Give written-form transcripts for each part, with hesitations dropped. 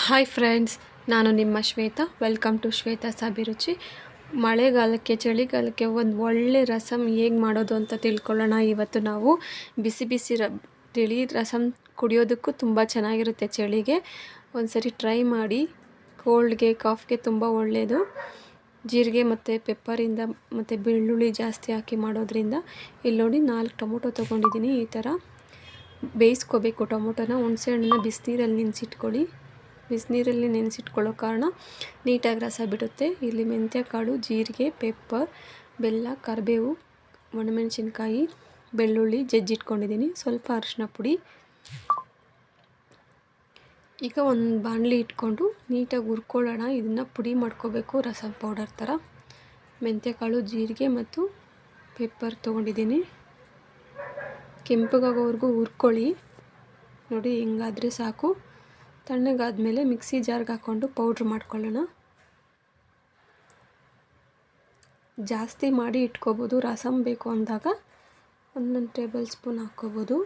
Hi friends, ನಾನು ನಿಮ್ಮ Shweta. Welcome to Shweta's ಅಭಿರುಚಿ. ಮಳೆಗಾಲಕ್ಕೆ ಚಳಿಗಾಲಕ್ಕೆ ಒಂದು ಒಳ್ಳೆ ರಸಮ್ ಹೇಗೆ ಮಾಡೋದು ಅಂತ ತಿಳ್ಕೊಳ್ಳೋಣ. ಇವತ್ತು ನಾವು ಬಿಸಿ ಬಿಸಿ ತಿಳಿ ರಸಮ್ ಕುಡಿಯೋದಕ್ಕೂ ತುಂಬ ಚೆನ್ನಾಗಿರುತ್ತೆ. ಚಳಿಗೆ ಒಂದ್ಸರಿ ಟ್ರೈ ಮಾಡಿ. ಕೋಲ್ಡ್ಗೆ ಕಾಫ್ಗೆ ತುಂಬ ಒಳ್ಳೆಯದು. ಜೀರಿಗೆ ಮತ್ತು ಪೆಪ್ಪರಿಂದ ಮತ್ತು ಬೆಳ್ಳುಳ್ಳಿ ಜಾಸ್ತಿ ಹಾಕಿ ಮಾಡೋದ್ರಿಂದ. ಇಲ್ಲಿ ನೋಡಿ 4 ಟೊಮೊಟೊ ತೊಗೊಂಡಿದ್ದೀನಿ. ಈ ಥರ ಬೇಯಿಸ್ಕೋಬೇಕು ಟೊಮೊಟೊನ. ಹುಣಸೆಹಣ್ಣನ್ನ ಬಿಸಿನೀರಲ್ಲಿ ನೆನೆಸಿಟ್ಕೊಳ್ಳಿ. ಬಿಸಿನೀರಲ್ಲಿ ನೆನೆಸಿಟ್ಕೊಳ್ಳೋ ಕಾರಣ ನೀಟಾಗಿ ರಸ ಬಿಡುತ್ತೆ. ಇಲ್ಲಿ ಮೆಂತ್ಯ ಕಾಳು, ಜೀರಿಗೆ, ಪೆಪ್ಪರ್, ಬೆಲ್ಲ, ಕರಿಬೇವು, ಒಣಮೆಣಸಿನ್ಕಾಯಿ, ಬೆಳ್ಳುಳ್ಳಿ ಜಜ್ಜಿಟ್ಕೊಂಡಿದ್ದೀನಿ. ಸ್ವಲ್ಪ ಅರಿಶಿನ ಪುಡಿ. ಈಗ ಒಂದು ಬಾಣಲಿ ಇಟ್ಕೊಂಡು ನೀಟಾಗಿ ಹುರ್ಕೊಳ್ಳೋಣ. ಇದನ್ನು ಪುಡಿ ಮಾಡ್ಕೋಬೇಕು, ರಸಮ್ ಪೌಡರ್ ಥರ. ಮೆಂತ್ಯ ಕಾಳು, ಜೀರಿಗೆ ಮತ್ತು ಪೆಪ್ಪರ್ ತೊಗೊಂಡಿದ್ದೀನಿ. ಕೆಂಪಗಾಗೋವರೆಗೂ ಹುರ್ಕೊಳ್ಳಿ. ನೋಡಿ, ಹಿಂಗಾದರೆ ಸಾಕು. ತಣ್ಣಗಾದ್ಮೇಲೆ ಮಿಕ್ಸಿ ಜಾರ್ಗೆ ಹಾಕ್ಕೊಂಡು ಪೌಡ್ರ್ ಮಾಡ್ಕೊಳ್ಳೋಣ. ಜಾಸ್ತಿ ಮಾಡಿ ಇಟ್ಕೋಬೋದು. ರಸಮ್ ಬೇಕು ಅಂದಾಗ 1 ಟೇಬಲ್ ಸ್ಪೂನ್ ಹಾಕ್ಕೋಬೋದು.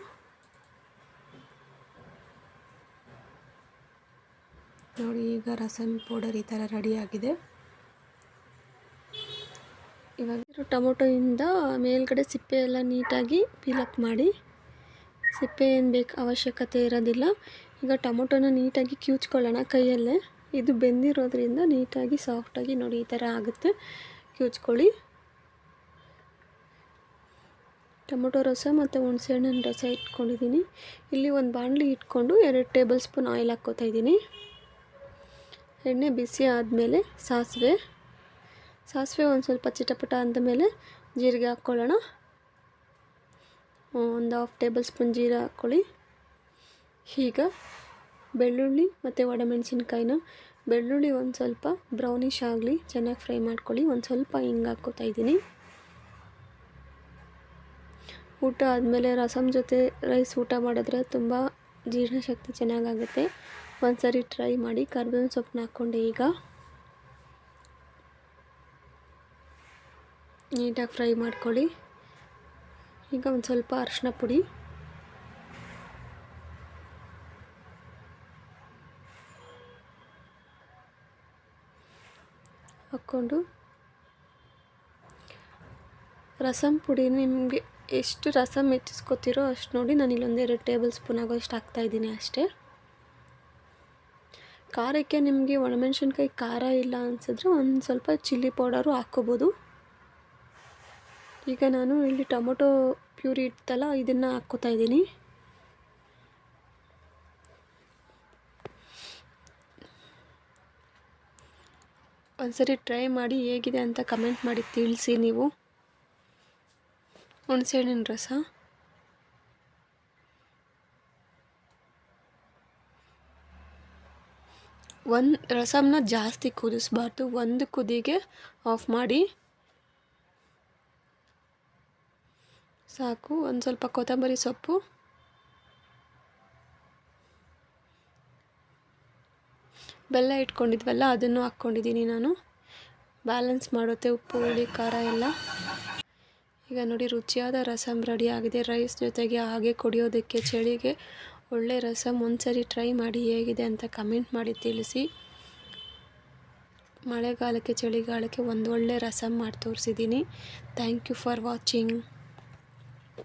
ನೋಡಿ, ಈಗ ರಸಮ್ ಪೌಡರ್ ಈ ಥರ ರೆಡಿಯಾಗಿದೆ. ಇವಾಗ ಟೊಮೊಟೊಯಿಂದ ಮೇಲ್ಗಡೆ ಸಿಪ್ಪೆ ಎಲ್ಲ ನೀಟಾಗಿ ಪೀಲಪ್ ಮಾಡಿ. ಸಿಪ್ಪೆ ಏನು ಬೇಕು ಅವಶ್ಯಕತೆ ಇರೋದಿಲ್ಲ. ಈಗ ಟೊಮೊಟೊನ ನೀಟಾಗಿ ಕಿವುಚ್ಕೊಳ್ಳೋಣ ಕೈಯಲ್ಲೇ. ಇದು ಬೆಂದಿರೋದ್ರಿಂದ ನೀಟಾಗಿ ಸಾಫ್ಟಾಗಿ ನೋಡಿ ಈ ಥರ ಆಗುತ್ತೆ. ಕಿವುಚ್ಕೊಳ್ಳಿ. ಟೊಮೊಟೊ ರಸ ಮತ್ತು ಹುಣಸೆಹಣ್ಣಿನ ರಸ ಇಟ್ಕೊಂಡಿದ್ದೀನಿ. ಇಲ್ಲಿ ಒಂದು ಬಾಣಲಿ ಇಟ್ಕೊಂಡು 2 ಟೇಬಲ್ ಸ್ಪೂನ್ ಆಯಿಲ್ ಹಾಕ್ಕೋತಾ ಇದ್ದೀನಿ. ಎಣ್ಣೆ ಬಿಸಿ ಆದಮೇಲೆ ಸಾಸಿವೆ ಒಂದು ಸ್ವಲ್ಪ ಚಿಟಪಟ ಅಂದಮೇಲೆ ಜೀರಿಗೆ ಹಾಕ್ಕೊಳ್ಳೋಣ. ಒಂದು 1/2 ಟೇಬಲ್ ಸ್ಪೂನ್ ಜೀರಿಗೆ ಹಾಕ್ಕೊಳ್ಳಿ. ಈಗ ಬೆಳ್ಳುಳ್ಳಿ ಮತ್ತು ಒಣಮೆಣಸಿನ್ಕಾಯಿನ ಬೆಳ್ಳುಳ್ಳಿ ಒಂದು ಸ್ವಲ್ಪ ಬ್ರೌನಿಷ್ ಆಗಲಿ ಚೆನ್ನಾಗಿ ಫ್ರೈ ಮಾಡ್ಕೊಳ್ಳಿ. ಒಂದು ಸ್ವಲ್ಪ ಹಿಂಗೆ ಹಾಕ್ಕೋತಾ ಇದ್ದೀನಿ. ಊಟ ಆದಮೇಲೆ ರಸಮ್ ಜೊತೆ ರೈಸ್ ಊಟ ಮಾಡಿದ್ರೆ ತುಂಬ ಜೀರ್ಣಶಕ್ತಿ ಚೆನ್ನಾಗಾಗುತ್ತೆ. ಒಂದು ಸರಿ ಟ್ರೈ ಮಾಡಿ. ಕರಿಬೇವಿನ ಸೊಪ್ಪನ್ನ ಹಾಕ್ಕೊಂಡೆ. ಈಗ ನೀಟಾಗಿ ಫ್ರೈ ಮಾಡ್ಕೊಳ್ಳಿ. ಈಗ ಒಂದು ಸ್ವಲ್ಪ ಅರಿಶಿನ ಪುಡಿ, ಹಾಕ್ಕೊಂಡು ರಸಮ್ ಪುಡಿ ನಿಮಗೆ ಎಷ್ಟು ರಸಮ್ ಹೆಚ್ಚಿಸ್ಕೊತೀರೋ ಅಷ್ಟು ನೋಡಿ. ನಾನು ಇಲ್ಲೊಂದು 2 ಟೇಬಲ್ ಸ್ಪೂನ್ ಆಗೋಷ್ಟು ಹಾಕ್ತಾಯಿದ್ದೀನಿ ಅಷ್ಟೇ. ಖಾರಕ್ಕೆ ನಿಮಗೆ ಒಣಮೆಣಸಿನ್ಕಾಯಿ ಖಾರ ಇಲ್ಲ ಅನಿಸಿದ್ರೆ ಒಂದು ಸ್ವಲ್ಪ ಚಿಲ್ಲಿ ಪೌಡರು ಹಾಕ್ಕೋಬೋದು. ಈಗ ನಾನು ಇಲ್ಲಿ ಟೊಮೊಟೊ ಪ್ಯೂರಿ ಇತ್ತಲ್ಲ, ಇದನ್ನು ಹಾಕ್ಕೋತಾ ಇದ್ದೀನಿ. ಒಂದ್ಸರಿ ಟ್ರೈ ಮಾಡಿ ಹೇಗಿದೆ ಅಂತ ಕಮೆಂಟ್ ಮಾಡಿ ತಿಳಿಸಿ ನೀವು. ಹುಣಸೆಹಣ್ಣಿನ ರಸ ರಸಮ್ನ ಜಾಸ್ತಿ ಕುದಿಸ್ಬಾರ್ದು. 1 ಕುದಿಗೆ ಆಫ್ ಮಾಡಿ ಸಾಕು. ಒಂದು ಸ್ವಲ್ಪ ಕೊತ್ತಂಬರಿ ಸೊಪ್ಪು, ಬೆಲ್ಲ ಇಟ್ಕೊಂಡಿದ್ವಲ್ಲ ಅದನ್ನು ಹಾಕ್ಕೊಂಡಿದ್ದೀನಿ ನಾನು. ಬ್ಯಾಲೆನ್ಸ್ ಮಾಡುತ್ತೆ ಉಪ್ಪು, ಹುಳಿ, ಖಾರ ಎಲ್ಲ. ಈಗ ನೋಡಿ, ರುಚಿಯಾದ ರಸಮ್ ರೆಡಿ ಆಗಿದೆ. ರೈಸ್ ಜೊತೆಗೆ ಹಾಗೆ ಕುಡಿಯೋದಕ್ಕೆ ಚಳಿಗೆ ಒಳ್ಳೆ ರಸಮ್. ಒಂದ್ಸರಿ ಟ್ರೈ ಮಾಡಿ ಹೇಗಿದೆ ಅಂತ ಕಮೆಂಟ್ ಮಾಡಿ ತಿಳಿಸಿ. ಮಳೆಗಾಲಕ್ಕೆ ಚಳಿಗಾಲಕ್ಕೆ ಒಂದು ಒಳ್ಳೆ ರಸಮ್ ಮಾಡಿ ತೋರಿಸಿದ್ದೀನಿ. Thank you for watching.